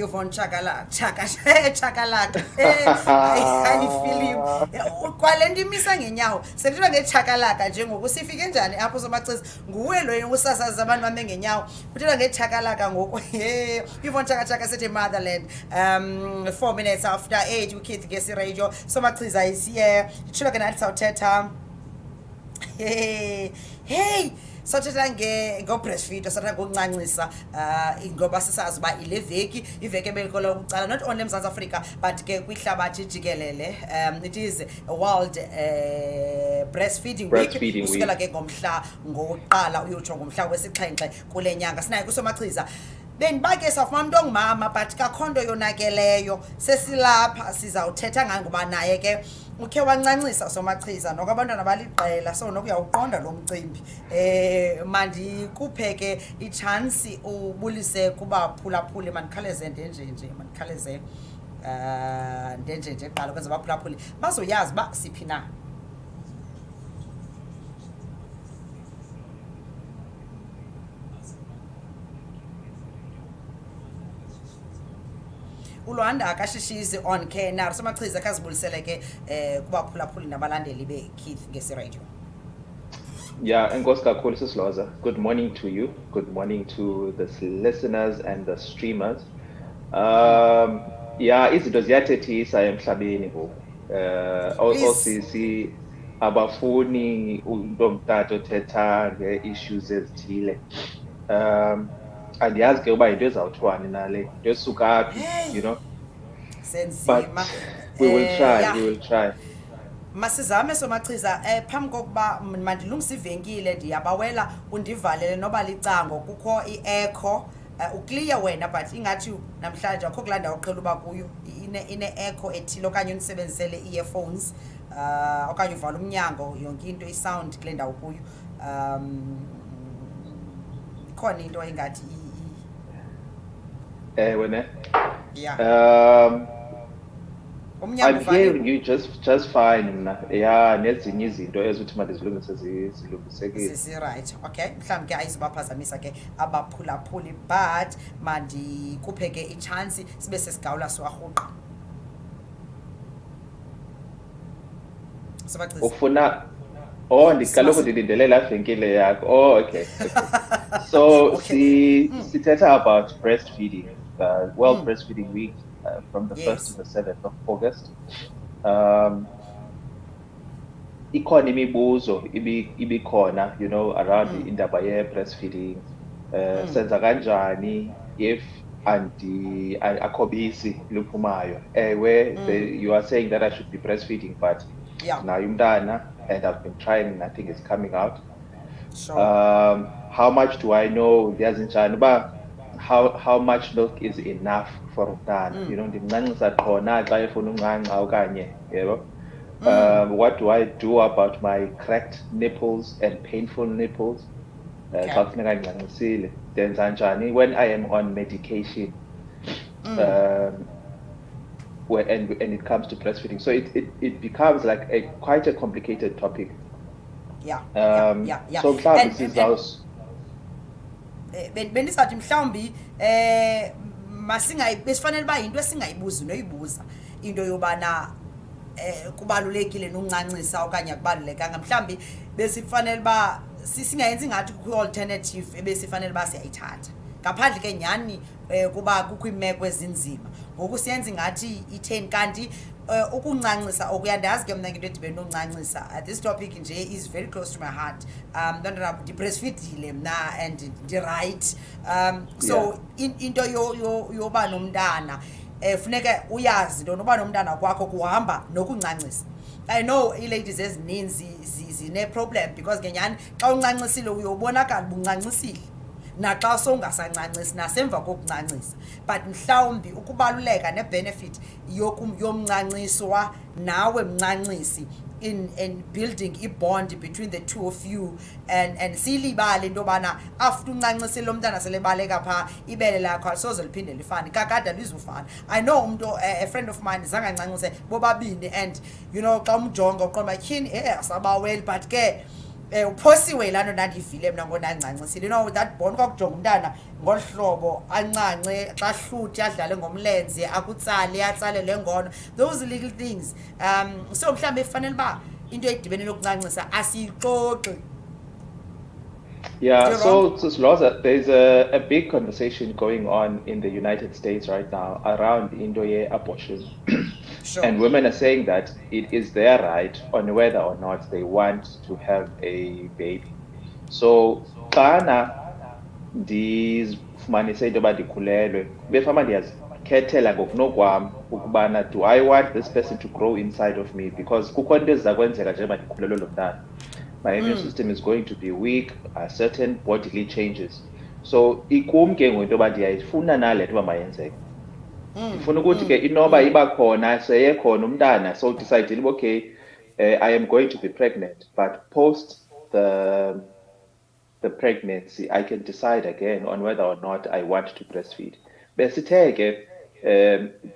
Yvonne chakalaka I feel you kwale nto imisa ngenyawo sethethwa ngechakalaka njengoku sifike njani apho somachisa nguwe lo usasaza abantu bame ngenyawo kuthethwa ngechakalaka ngoku Yvonne chaka sethi motherland 4 minutes after 8 uKeith Gesi radio somachiza isiye thula ke nathi sawuthetha hey sothetha ngo-breastfeed sothetha ngokuncancisa ngoba sisazi uba ile veki iveki ebekho lokucala not only eMzantsi Afrika but ke kwihlabathi jikelele it is world breastfeeding week kusukela ke ngomhla ngokuqala uyotsho ngomhla wesixhenxe kule nyanga sinaye kusomachiza bendibake safumana umntu ongumama but kakho nto yonakeleyo sesilapha sizawuthetha ngayo ngoba naye ke ukhe wancancisa somachiza noko abantwana baliqela so nokuyawuqonda lo mcimbi mandikupheke ichansi ubulise kubaphulaphuli mandikhaleze ndenjenje mandikhaleze ndenjenje qala kwenza abaphulaphuli bazoyazi uba siphi na uLwanda akashishisi on ke naro somachiza akazibulisele ke kubaphulaphuli nabalandeli beKeith Gesi radio. Yeah, enkosi kakhulu Lhoza. Good morning to you. Good morning to the listeners and the streamers. Yeah, izinto ziyathethisa emhlabeni ngoku. Osisi abafuni untomtata othetha nge-issues ezithile. Andiyazi ke uba yinto ezawuthwani nale into esuka phi, you know, but we will try. Masizame somachiza phambi kokuba mandilungise ivenkile ndiyabawela undivalele noba licango kukho i-echo uclear wena but ingathi namhlanje akho kulaa ndawo uqhela uba kuyo ine-echo ethile okanye unisebenzisele i-earphones okanye uvala umnyango yonke into isound kule ndawo kuyo ikhona into engathi Wena? Yeah. I'm hearing you just fine mna. Yeah, nezinye izinto ezuthi mandizilungise zilungisekile. Right. Okay. Mhlawumbe ke ayizibaphazamisa ke abaphulaphuli but mandikuphe ke ichansi sibe sesigawula siwarhuqa. Ufuna ndikaloku ndilindele laa venkile yakho. Okay. So sithetha about breastfeeding. World Breastfeeding Week from the 1st to the 7th of August. Ikhona imibuzo ibikhona, you know, around indaba ye-breastfeeding. Senza kanjani if akho bisi luphumayo. You are saying that I should be breastfeeding, but now umntana and I've been trying, nothing is coming out. Sure. How much do I know? How much milk is enough for umntana? You know, ndimncancisa khona xa efuna uncanca okanye, yebo. What do I do about my cracked nipples and painful nipples? Xa kufuneka ndincancisile. Ndenza njani when I am on medication? And it comes to breastfeeding, so it becomes like quite a complicated topic. Yeah. So mhlawumbi sizawus bendisathi mhlawumbi besifanele uba yinto esingayibuzi noyibuza into yobana kubalulekile noncancisa okanye akubalulekanga mhlawumbi besifanele uba singayenzi ngathi kukho alternative ebesifanele uba siyayithatha ngaphandle ke nyani kuba kukho iimeko ezinzima ngoku siyenza ngathi itheni kanti ukuncancisa okuyandazi ke mna ngento edibene noncancisa this topic nje is very close to my heart ndandana ndibreastfeedile mna and ndi-right so into yoba nomntana funeke uyazi into noba nomntana kwakho kuhamba nokuncancisa. I know ii-ladies ezininzi zine-problem because ngenyani xa uncancisile uyobonakala buncancisile naxa sowungasancancisi nasemva kokuncancisa but mhlawumbi ukubaluleka ne-benefit yomncanciswa nawe mncancisi in building i-bond between the two of you and siyilibale into yobana after uncancisile lo mntana selebaleka phaa ibele lakho alisoze liphinde lifane kakade alizufana. I know umuntu a friend of mine zange ancancise bobabini and you know xa umjonga uqonda uba tyhini asabaweli but ke uphosiwe laa nto ndandiyivile mna ngonancancisile, that bond kwakujonga umntana ngolu hlobo ancance, xa hluthi adlale ngomlenze, akutsale atsale le ngono, those little things. So mhlawumbi efanele uba into edibene nokuncancisa asiyixoxi. Yeah, You're wrong. so Lhoza, there's a big conversation going on in the United States right now around into abortion. Sure. And women are saying that it is their right on whether or not they want to have a baby. So, xana ndifumanise into yoba ndikhulelwe, befama ndiyazikhethela ngokunokwam ukubana do I want this person to grow inside of me, because kukho into eziza kwenzeka njengoba ndikhulelwe lo mntana. My immune system is going to be weak, certain bodily changes. So ikum ke ngoku into yoba ndiyayifuna nale nto uba mayenzeke. Ndifuna ukuthi ke inoba iba khona seyekhona umntana, so decide okay, I am going to be pregnant, but post the pregnancy I can decide again on whether or not I want to breastfeed. Besithe ke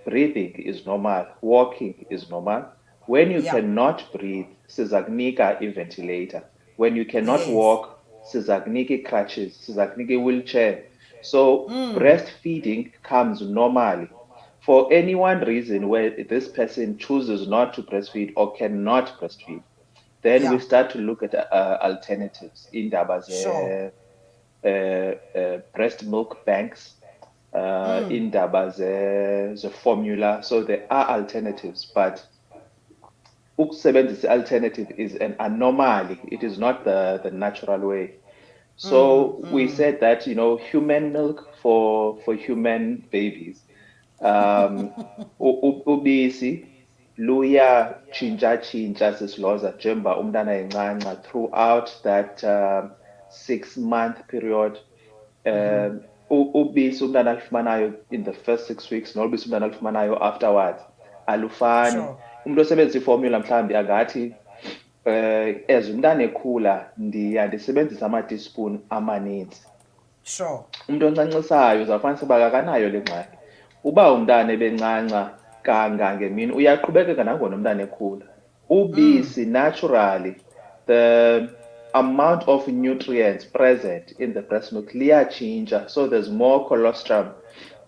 breathing is normal, walking is normal. When you cannot breathe, siza kunika i-ventilator. When you cannot walk, siza kunika i-crutches, siza kunika i-wheelchair. So breastfeeding comes normally. For any one reason where this person chooses not to breastfeed or cannot breastfeed, then we start to look at alternatives in Sure. breast milk banks, in the formula. So there are alternatives, but ukusebenzisa alternative is an anomaly. It is not the natural way. So we said that, human milk for human babies. Ubisi luya chincha sisiloza njengoba umntana encanca throughout that 6-month period. Ubisi umntana alufumanayo in the first 6 weeks nolubisi umntana alufumanayo afterwards alufani. Umuntu osebenzisa iformula mhlawumbi angathi as umntana ekhula ndisebenzisa ama-teaspoon amaninzi. Sure. Umuntu oncancisayo uzawufanisa uba akanayo le ngxaki. Uba umntana ebencanca kangangemini uyaqhubekeka nangona umntana ekhula. Ubisi naturally, the amount of nutrients present in the breast milk liyatshintsha, so there's more colostrum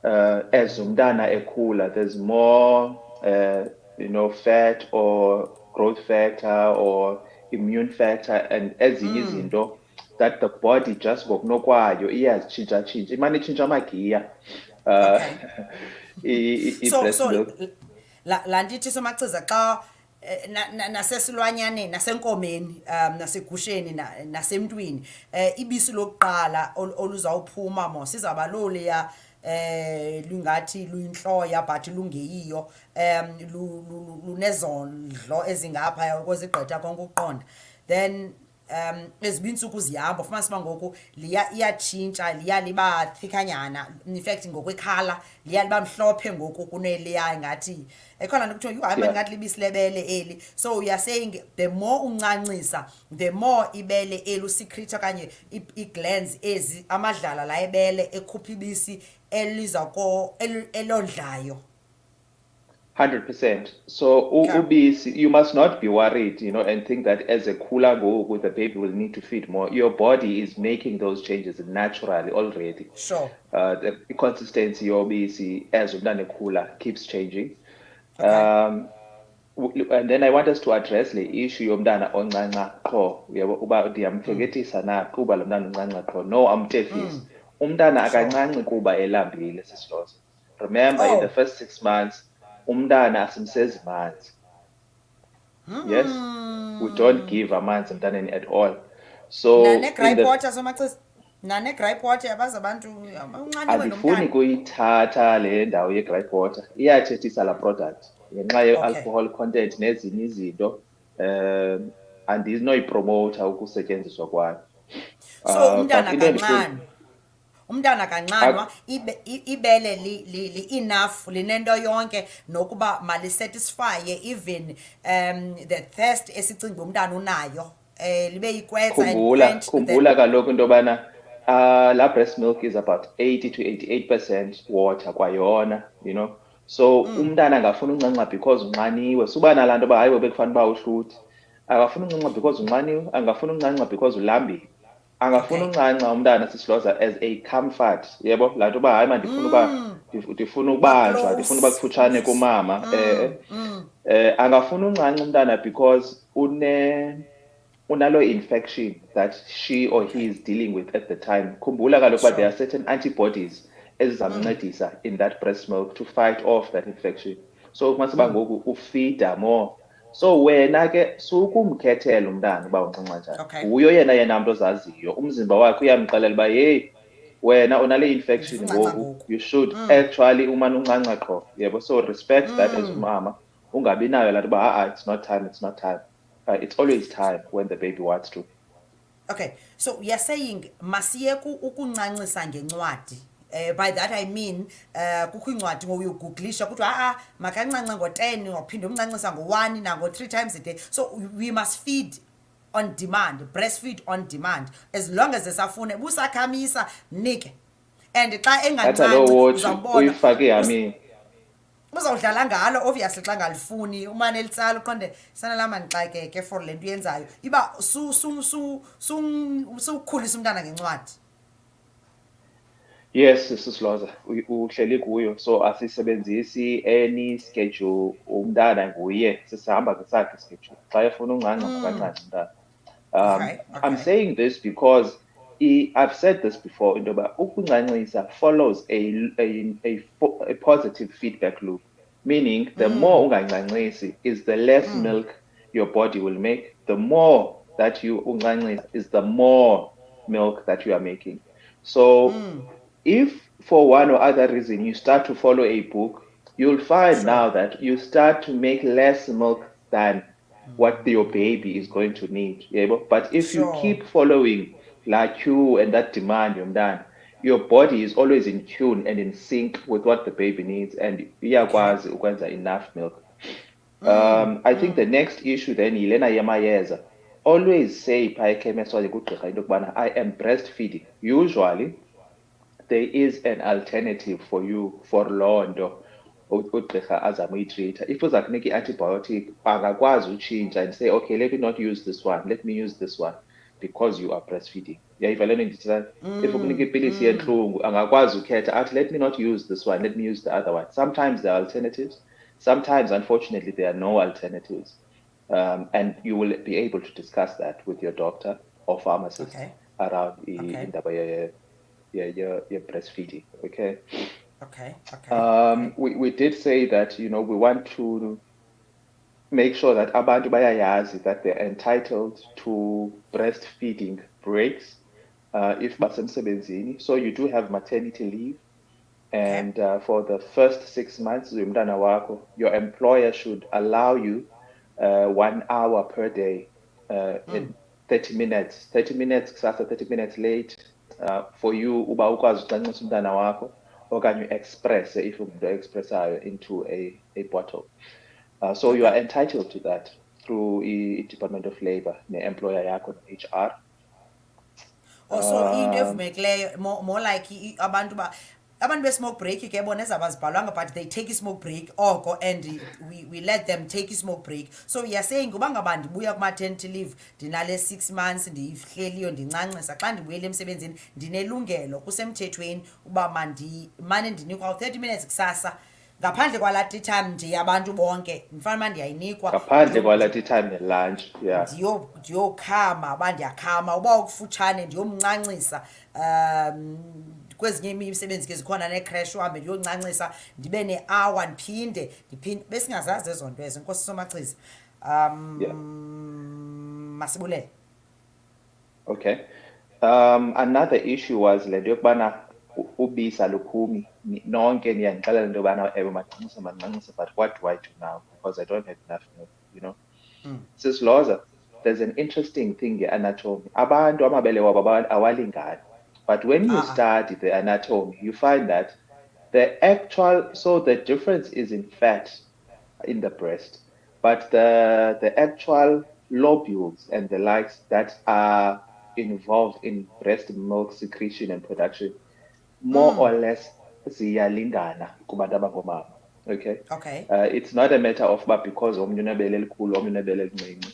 as umntana ekhula, there's more fat or growth factor or immune factor and ezinye izinto that the body just ngokunokwayo iyazitshintsha imane itshintsha amagiya i-breast milk. laa ntithi somachiza xa nasesilwanyaneni, nasenkomeni, nasegusheni, nasemntwini, ibisi lokuqala oluzawuphuma mos izawuba loliya lungathi luyintloya but lungeyiyo, lunezondlo ezingapha kwezigqitha konke ukuqonda. Then ezibe iintsuku zihamba ufumanisa uba ngoku iyatshintsha, liya liba thikhanyana, in fact ngokwekhala liya liba mhlophe ngoku kuneliya ngathi ekhona nto kuthiwa hayi ngathi libisi lebele eli. So we are saying the more uncancisa, the more ibele eli usikritsha okanye ii-glands ezi, amadlala la ebele ekhupha ibisi elondlayo. 100%. So ubisi, you must not be worried, and think that as a cooler go, the baby will need to feed more. Your body is making those changes naturally already. Sure. The consistency of ubisi as umntana cooler keeps changing. And then I want us to address the issue yomntana oncanca qho. Uba ndiyamphekethisa na kuba lo mntana uncanca qho. No, amtefisi. Umntana akancanci kuba elambile sisiloza. Remember, in the first 6 months, umntana asimsezi manzi. Yes, we don't give amanzi emntaneni at all. So nane-gripe water somachisa, nane-gripe water yabazi abantu uncaniwe andifuni kuyithatha le ndawo ye-gripe water, iyathethisa la product ngenxa ye-alcohol content nezinye izinto, andinoyipromotha ukusetyenziswa kwayo. So umntana kancanwa, ibele li-enough, linento yonke nokuba malisatisfaye even the thirst esicinga umntana unayo, libe yikwetsa. Khumbula kaloku into yobana la breast milk is about 80 to 88% water kwayona, so umntana angafuna uncanca because unxaniwe, suba nalaa nto yoba hayi bekufana uba uhluthi. akafuna uncanca because unxaniwe, angafuna uncanca because ulambile, angafuna Okay. uncanca umntana sisiloza as a comfort, yebo, laa nto uba hayi ndifuna uba ndifuna Uba ukubanjwa, ndifuna uba close kufutshane kuthi. kumama. Angafuna uncanca umntana because unalo infection that she or he Okay. is dealing with at the time. Khumbula kaloku uba there Sure. are certain antibodies ezizamncedisa in that breast milk to fight off that infection. So kumasiba ngoku ufeeda more. So wena ke sukumkhethela umntana uba uncanca njani. Okay. Nguyo yena mntu ozaziyo. Umzimba wakhe uyamxelela uba hey, wena unale infection Ndifuna uncanca ngoku, ngoku. you should actually umane uncanca qho, yebo. So respect that as umama. Ungabi nayo laa nto uba it's not time, it's not time. It's always time when the baby wants to. Okay, so you're saying masiyeke ukuncancisa ngencwadi. By that I mean kukho incwadi ngoyugooglisha kuthiwa makancance ngo-10 waphinde umncancisa ngo-1 nango-3 times a day. So we must feed on demand, breastfeed on demand, as long as esafune busakhamisa mnike. And xa Thatha loo engancanci watch uzambona uyifake ehameni. uzawudlala ngalo obviously xa ngalifuni umane elitsala uqonde sana lam andixakeke for le nto uyenzayo iba sukhulisa umntana ngencwadi. Yes, Sisiloza, uhleli kuyo. So asisebenzisi any schedule, umntana nguye, sisihamba ngesakhe schedule. Xa efuna uncanca makancance umntana. Okay, I'm okay. saying this because I've said this before, into yoba ukuncancisa follows a positive feedback loop, meaning the more ungancancisi is the less milk your body will make. The more that you uncancisa is the more milk that you are making. So if for one or other reason you start to follow a book, you'll find Sure. now that you start to make less milk than what your baby is going to need. Yeah? But if you Sure. keep following like you and that demand, your body is always in tune and in sync with what the baby needs, and Okay. iyakwazi ukwenza enough milk. I think the next issue then yilena yamayeza. Always say phaa ekhemesti okanye kugqirha into yokubana I am breastfeeding. Usually there is an alternative for you for loo nto ugqirha azama uyitreata. If uza kunika i-antibiotic angakwazi utshintsha and say, okay, let me not use this one, let me use this one because you are breastfeeding. Uyayiva le nto ndithethayo? If ukunika ipilisi yentlungu angakwazi ukhetha athi, let me not use this one, let me use the other one. Sometimes there are alternatives. Sometimes, unfortunately, there are no alternatives. And you will be able to discuss that with your doctor or pharmacist Okay. around Okay. indaba your breastfeeding. Okay. Okay. Okay. We did say that we want to make sure that abantu bayayazi that they're entitled to breastfeeding breaks if basemsebenzini. So you do have maternity leave, Okay. and for the first 6 months yomntana wakho, your employer should allow you 1 hour per day, in 30 minutes, 30 minutes kusasa, 30 minutes late, for you uba ukwazi ucancisa umntana wakho okanye express if umuntu expressayo into a bottle. So you are Okay. entitled to that through i-Department of Labor ne-employer yakho ne-HR. Also into evumekileyo more like abantu be-smoke break ke bona ezabazibhalwanga but they take i-smoke break oko and we let them take i-smoke break. So you're saying uba ngaba ndibuya kuma-maternity leave ndinale 6 months ndiyihleliyo ndincancisa xa ndibuyele emsebenzini ndinelungelo kusemthethweni uba mane ndinikwa 30 minutes kusasa ngaphandle kwalaa time nje abantu bonke ndifana uba ndiyayinikwa ngaphandle kwalaa time ye-lunch. Yeah. ndiyokhama uba ndiyakhama uba ukufutshane ndiyomncancisa. Kwezinye imisebenzi ke zikhona necrash uhambe ndiyoncancisa ndibe ne-hour ndiphinde besingazazi ezo nto ezo. Nkosi Somachiza. Yeah. Masibulele. Okay. Another issue was le nto yokubana ubisi aluphumi, nonke niyandixelela into yobana ewe mancancise, but what do I do now because I don't have enough milk, Sis Lhoza, there's an interesting thing nge-anatomy. Abantu amabele wabo awalingani, but when you study the anatomy you find that the difference is in fat in the breast, but the actual lobules and the likes that are involved in breast milk secretion and production more or less ziyalingana kubantu abangomama. Okay. Okay. It's not a matter of because omnye unebele elikhulu omnye unebele elincinci.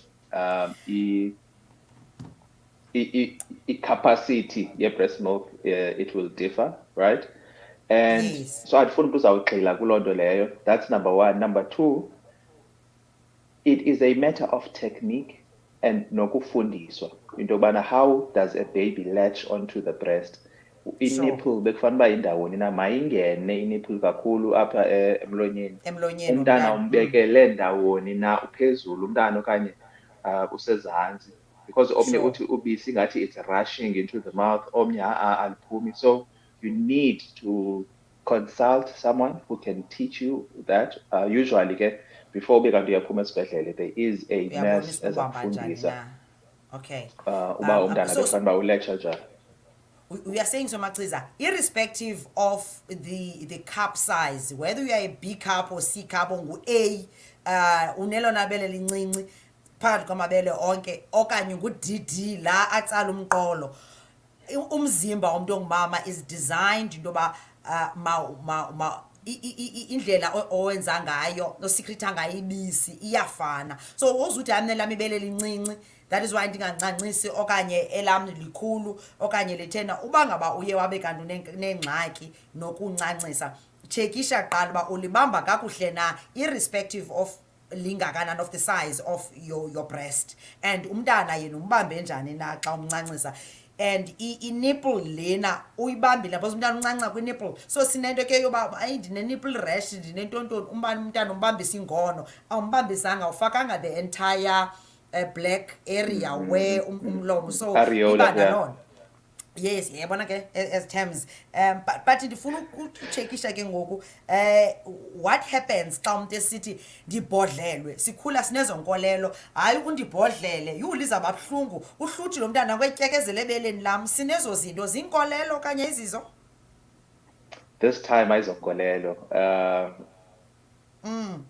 i-capacity ye-breast milk it will differ, right? And Yes. so andifuni uba uzawugxila kuloo nto leyo. That's number one. Number two, it is a matter of technique and nokufundiswa into yobana how does a baby latch onto the breast. Sure. I-nipple bekufanele uba yindawoni na, mayingene i-nipple kakhulu apha emlonyeni. Emlonyeni Umntana womntana. umbekele ndawoni na, uphezulu umntana okanye usezantsi, because omnye Sure. uthi ubisi ngathi it's rushing into the mouth, omnye aliphumi. So you need to consult someone who can teach you that. Usually ke before ube kanti uyaphuma esibhedlele, there is a nurse Uyabonisa eza ubamba njani kufundisa na. Okay. uba umntana So bekufanele uba ulecture njani. we are saying, so Maxiza, irrespective of the cup size, whether you are a B cup or C cup or ngu-A, unelona bele lincinci phakathi kwamabele onke, okanye ngu-DD la atsala umqolo, umzimba womuntu ongumama is designed into yoba indlela owenza ngayo osikritha ngayo ibisi iyafana. So wozuthi ami nelami ibele lincinci, that is why ndingancancisi, okanye elam likhulu okanye lithena. Uba ngaba uye wabe kanti nengxaki nokuncancisa, tshekisha kuqala uba ulibamba kakuhle na, irrespective of lingakanani of the size of your breast, and umntana yena umbambe njani na xa umncancisa. And i-nipple lena uyibambile because umntana uncanca kwi-nipple. So sinento ke yoba ayi ndine-nipple rash, ndinentontoni, umntana umbambisa ingono, awumbambisanga, ufakanga the entire black area where umlomo. So Areola, ibanda yeah. loo nto. Yes, yabona ke as terms. But ndifuna ukutshekisha ke ngoku what happens xa umuntu esithi ndibhodlelwe. Sikhula sinezo nkolelo, hayi undibhodlele yhu lizawuba buhlungu, uhluthi lo mntana kwetyekezela ebeleni lam. Sinezo zinto, zinkolelo okanye izizo? This time ayizonkolelo.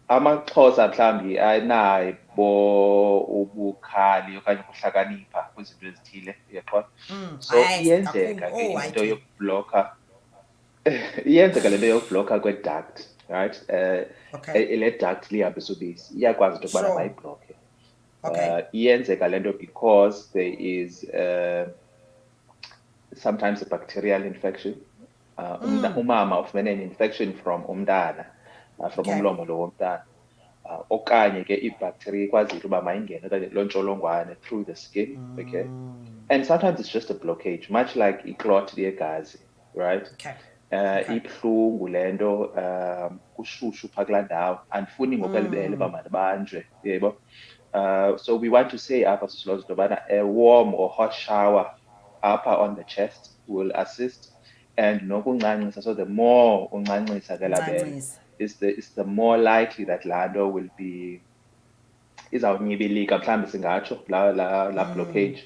AmaXhosa mhlawumbi ayinabo ubukhali okanye ukuhlakanipha kwizinto ezithile, uyaqonda? So iyenzeka ke into yokubhlokha iyenzeka le nto yokubhlokha kwe-duct, right? Okay. Le duct lihambisa ubisi iyakwazi into yokubana Sure. mayibhlokhe. Okay. Iyenzeka le nto because there is sometimes a bacterial infection. Umama ufumene an-infection from umntana, from Okay. umlomo lo womntana. Okanye ke ibacteria ikwazile uba mayingene okanye loo ntsholongwane through the skin, okay? And sometimes it's just a blockage, much like i-clot yegazi, right? Okay. Ibuhlungu le nto, kushushu phaa kulaa ndawo, andifuni ngokwelibele uba malibanjwe, yebo. So we want to say apha sisilozo into yobana a warm or hot shower apha on the chest will assist, and nokuncancisa. So the more uncancisa ke labele, is the more likely that laa nto will be izawunyibilika mhlawumbi singatsho la blockage,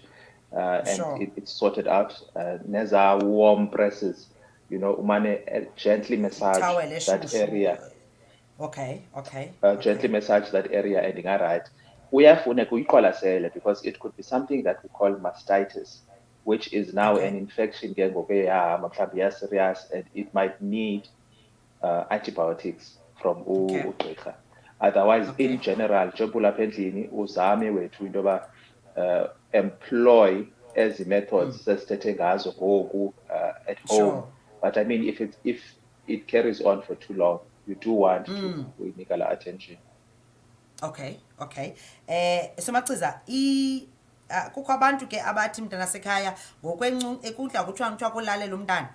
and it's sorted out. Neza warm presses, you know, umane gently massage that area. Okay. Gently massage that area and right. Uyafuneka uyiqwalasele because it could be something that we call mastitis, which is now an infection ke ngoku eyahamba mhlawumbi ya-serious, and it might need antibiotics from ugqirha. Otherwise, in general, njengoba ulapha endlini uzame wethu into yoba employ ezi methods sesithethe ngazo ngoku at home. Sure. But I mean, if it carries on for too long, you do want to uyinika la attention. Okay. So Maxiza, kukho abantu ke abathi mntana sekhaya ekudla kuthiwa kulalela umntana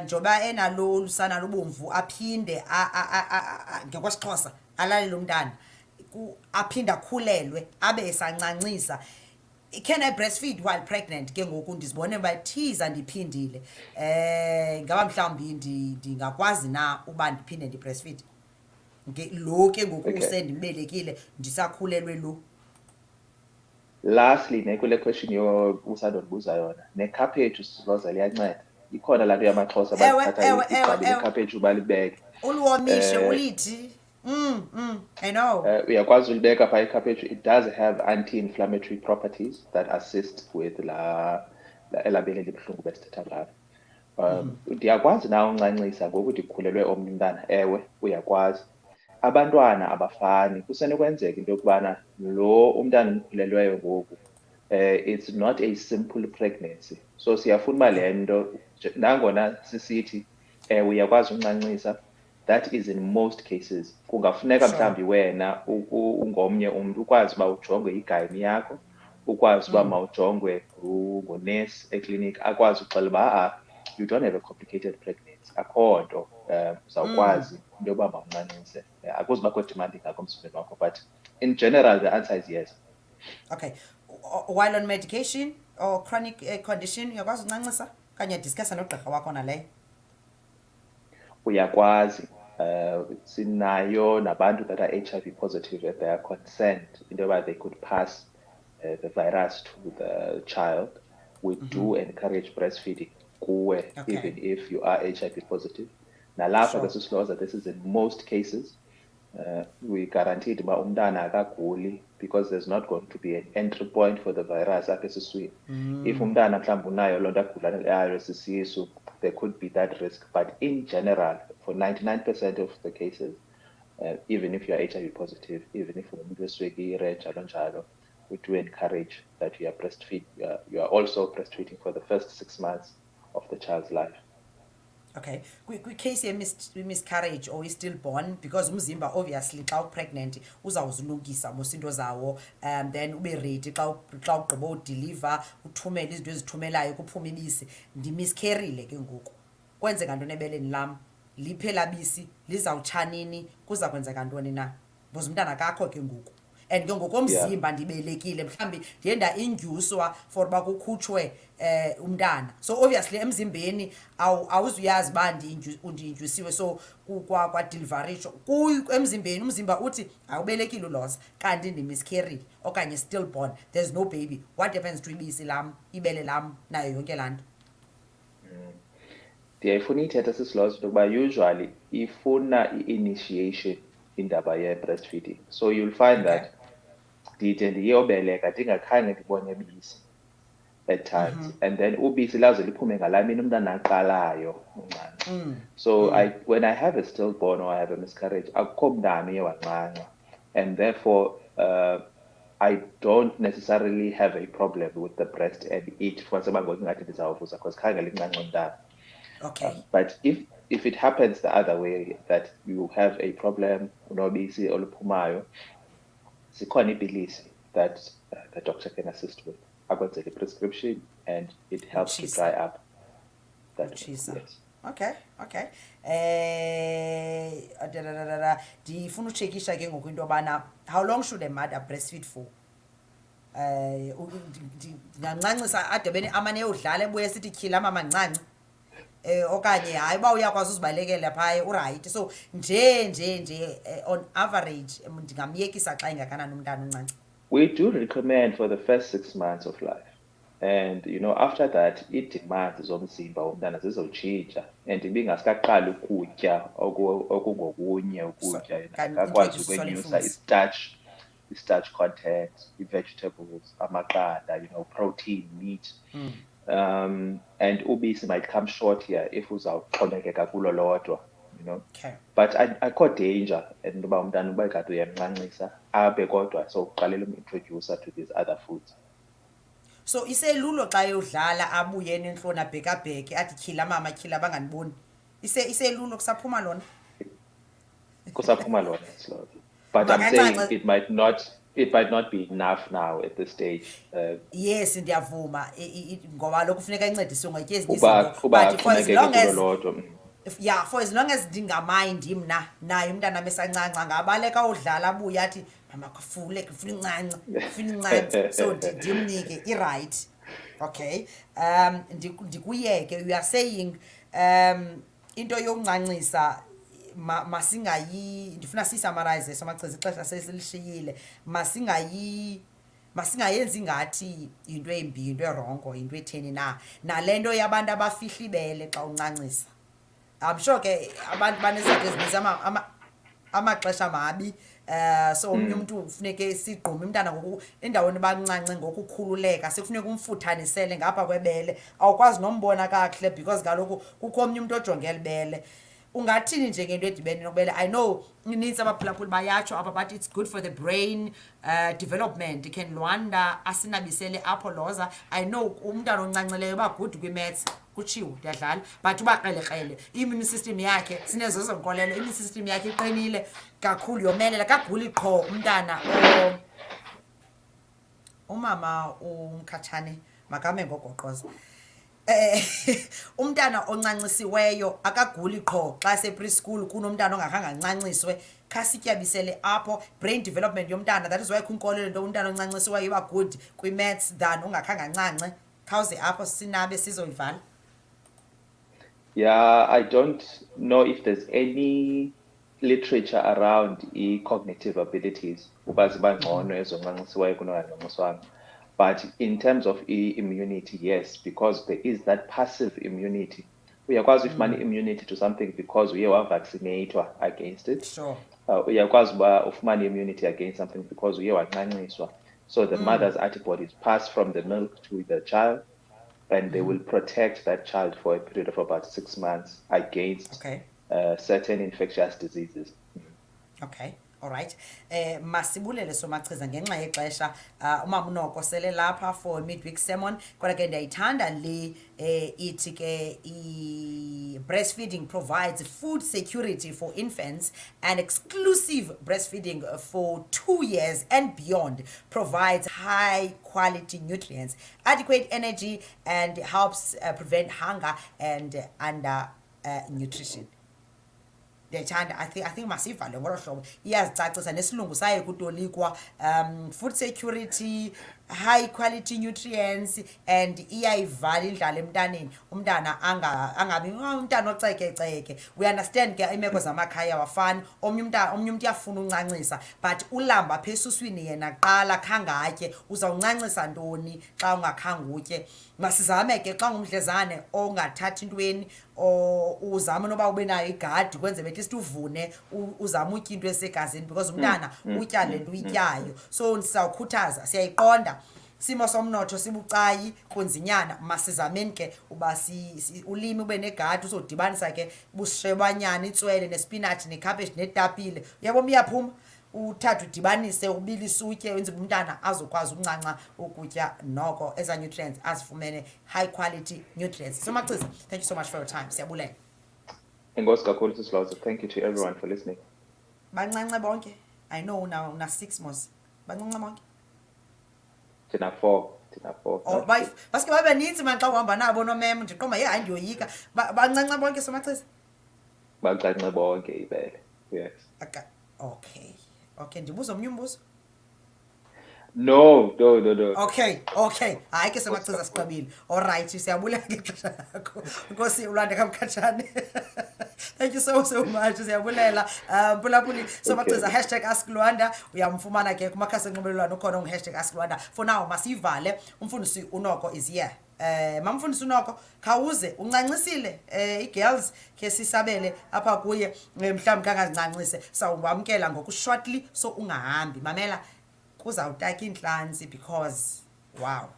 njoba enalo lusana lubomvu aphinde ngokwesiXhosa alalele umntana aphinde akhulelwe abe esancancisa. Can I breastfeed while pregnant? Ke ngoku ndizibone uba thiza ndiphindile, ngaba mhlawumbi ndingakwazi na uba ndiphinde ndibreastfeed lo ke ngoku usendimbelekile ndisakhulelwe lo? Lastly, kule question usandondibuza yona, nekhaphetshu sisiloza liyanceda. Ikhona laa nto yamaXhosa bathatha igqabi lekhaphetshu balibeke. Uliwomishe ulithi. I know. Uyakwazi ulibeka phaa ikhaphetshu. It does have anti-inflammatory properties that assist with elabele libuhlungu besithetha ngalo. Ndiyakwazi na uncancisa ngoku ndikhulelwe omnye umntana? Ewe, uyakwazi. abantwana abafani kusenokwenzeka into yokubana lo umntana umkhulelweyo ngoku it's not a simple pregnancy. So siyafuna uba le nto nangona sisithi uyakwazi uncancisa, that is in most cases. Kungafuneka mhlawumbi wena ungomnye umntu ukwazi uba ujongwe igayini yakho, ukwazi uba mawujongwe ngunesi ekliniki, akwazi uxela uba you don't have a complicated pregnancy, akho nto uzawukwazi into yoba mawuncancise. Akuzubakho demand ingakho emzimbeni wakho, but in general the answer is yes. Okay, while on medication or chronic condition uyakwazi uncancisa kanye discussa nogqirha wakho naleyo? Uyakwazi. Sinayo nabantu that are HIV positive and they are concerned into yoba they could pass the virus to the child. We do encourage breastfeeding kuwe, even if you are HIV positive. Nalapha ke Lhoza, this is in most cases. We guaranteed uba umntana akaguli because there's not going to be an entry point for the virus apha esiswini. If umntana mhlawumbi unayo loo nto agulanayo sisisu, there could be that risk. But in general, for 99% of the cases, even if you are HIV positive, even if umuntu weswekire njalo njalo, we do encourage that you are breastfeed. You are also breastfeeding for the first 6 months of the child's life. Okay, case miscarriage or stillborn, because umzimba obviously xa pregnant uzawuzilungisa mosinto zawo, then ube ready xa ugqiba udeliver uthumele izinto ezithumelayo kuphume ibisi. Ndimiscarrile ke ngoku, kwenzeka ntoni ebeleni lam? Liphela bisi, lizawutsha nini, kuza kwenzeka ntoni na? Because umntana akakho ke ngoku, and ke ngokomzimba ndibelekile mhlawumbi ndiye ndaindyuswa for uba kukhutshwe umntana. So obviously emzimbeni awuzuyazi uba ndiindyusiwe, so kwa-delivery emzimbeni umzimba uthi awubelekile uLhoza kanti ndimiscarrile okanye stillborn, there's no baby. What happens to ibisi lam, ibele lam nayo yonke laa nto? Ndiyayifuna ithetha Lhoza into yokuba usually ifuna i-initiation indaba ye-breastfeeding. So you'll find that ndide ndiyobeleka ndingakhange ndibone bisi at times, and then ubisi laze liphume ngalaa mini umntana aqalayo uncanca. So when I have a stillborn or I have a miscarriage, akukho mntana uye wancanca, and therefore I don't necessarily have a problem with the breast and it kwaseba ngoku ngathi ndizawuvuza because khange lincanca umntana. Okay. But if it happens the other way, that you have a problem unobisi oluphumayo, sikhona ipilisi that the doctor can assist with. Akwenzele a prescription and it helps to dry up that. Yes. Okay. Ndifuna utshekisha ke ngoku into yobana how long should a mother breastfeed for? Ndingancancisa ade bene amane yodlala ebuye sithi tyhila mama ncanci, okanye hayi uba uyakwazi uzibalekela phaya urayithi. So nje on average ndingamyekisa xa ingakanani umntana uncanci? We do recommend for the first 6 months of life, and after that ii-demands zomzimba womntana zizowutshintsha and ibingasikaqali ukutya okungokunye ukutya, akakwazi ukwenyusa i-starch content, i-vegetables, amaqanda, protein, meat. And ubisi might come short here if uzawuxhomekeka kulo lodwa, Okay. But akho danger and uba umntana uba kade uyamncancisa abe kodwa so uqalela umintroducer to these other foods. So iselulo xa yodlala abuye nentloni abhekabheke athi tyhila mama tyhila bangandiboni, iselulo kusaphuma lona? Kusaphuma lona Lhoza. But I'm saying it might not be enough now at this stage. Yes, ndiyavuma ngoba lokhu kufuneka incediswe ngetyezi uba kulo lodwa. Yeah, for as long as ndingamind mna naye umntana mesancanca ngabaleka udlala abuye athi mama kufuna incanca, so ndimnike i-right. Okay, ndikuyeke. You are saying into yokuncancisa ndifuna siyisummarize somachiza ixesha sesilishiyile, masingayenzi ngathi yinto embi, yinto erongo, yinto etheni nale nto yabantu abafihla ibele xa uncancisa. I'm sure ke abantu banezinto ezininzi amaxesha mabi, so omnye umntu ufuneke sigqume umntana ngoku endaweni bancance ngokukhululeka, sikufuneka umfuthanisele ngapha kwebele, awukwazi nombona kakuhle because kaloku kukho omnye umntu ojongela ibele. ungathini nje ngento edibene nokubele I know inintsi abaphulaphuli bayatsho apha but it's good for the brain development can Lwanda asinabisele apho Lhoza I know umntana oncancileyo uba good kwi-maths kutshiwo ndiyadlala but uba krelekrele i-immune system yakhe sinezo zonkolelo i-immune system yakhe iqinile kakhulu yomelela kaguli qho umntana umama umkhatshane makame ngogoqoza umntana oncancisiweyo akaguli qho xa se-preschool kunomntana ongakhange ancanciswe khasityabisele apho brain development yomntana that is why kwinkolelo nto umntana oncancisiweyo iba good kwi-maths than ungakhange ancance khawuze apho sinabe sizoyivala. Yeah, I don't know if there's any literature around cognitive abilities uba ziba ngcono ezoncancisiweyo kunongancanciswanga. But in terms of immunity, yes, because there is that passive immunity. Uyakwazi ufumana immunity to something because uye wavaccinated against it. Sure. Uyakwazi uba ufumana immunity against something because uye wancanciswa. So the mother's antibodies pass from the milk to the child, and they will protect that child for a period of about 6 months against certain infectious diseases. Okay. All right. Masibulele somachiza ngenxa yexesha umama unoko sele lapha for midweek sermon kodwa ke ndiyayithanda le ithi ke breastfeeding provides food security for infants and exclusive breastfeeding for 2 years and beyond provides high quality nutrients, adequate energy and helps prevent hunger and under nutrition. Ndiyayithanda I think masivale ngolo hlobo iyazicacisa nesilungu saye kutolikwa food security, high quality nutrients and iyayivala indlala emntaneni umntana angabi umntana ocekeceke. We understand ke imeko zamakhaya wafani omnye umntu uyafuna uncancisa but ulamba apha esuswini yena qala khangatye uzawuncancisa ntoni xa ungakhange utye. Masizame ke xa ngumdlezane ongathathi intweni uzame noba ube nayo igadi kwenze bethi uvune uzama utya into esegazini because umntana utya le nto uyityayo. So sizawukhuthaza siyayiqonda simo somnotho sibucayi kunzinyana masizameni ke uba ulimi ube negadi uzodibanisa ke bushebanyana itswele nespinach nekhaphetshu netapile uyabo miyaphuma uthatha udibanise ubilise utye wenza umntana azokwazi ukuncanca ukutya noko eza nutrients azifumene high quality nutrients. So Machiza, thank you so much for your time. Siyabulela. Enkosi kakhulu Sis Lhoza. Thank you to everyone for listening. Bancance bonke. I know una 6 mos. Bancance bonke. Thina 4. Oh, baske babe ninzi man xa uhamba nabo nomem ndiqomba hayi ndiyoyika. Bancance bonke so Machiza. Bancance bonke ibele. Yes. Okay, ndibuza omnye umbuzo. No. Okay. Hayi ke somachiza siqabile. All right, siyabulela ngexesha lakho. Nkosi ulwanda kamkhatshane. Thank you so much. Siyabulela. Phulaphuli somachiza #AskLwanda uyamfumana ke kumakhasi enxibelelwano ukhona #AskLwanda. For now masivale umfundisi unoko is here. Mamfundisi unoko khawuze uncancisile i-girls ke sisabele apha kuye mhlawumbi kangazincancise sawubamkela ngokushortly so ungahambi mamela kuzawutaka inhlanzi because wow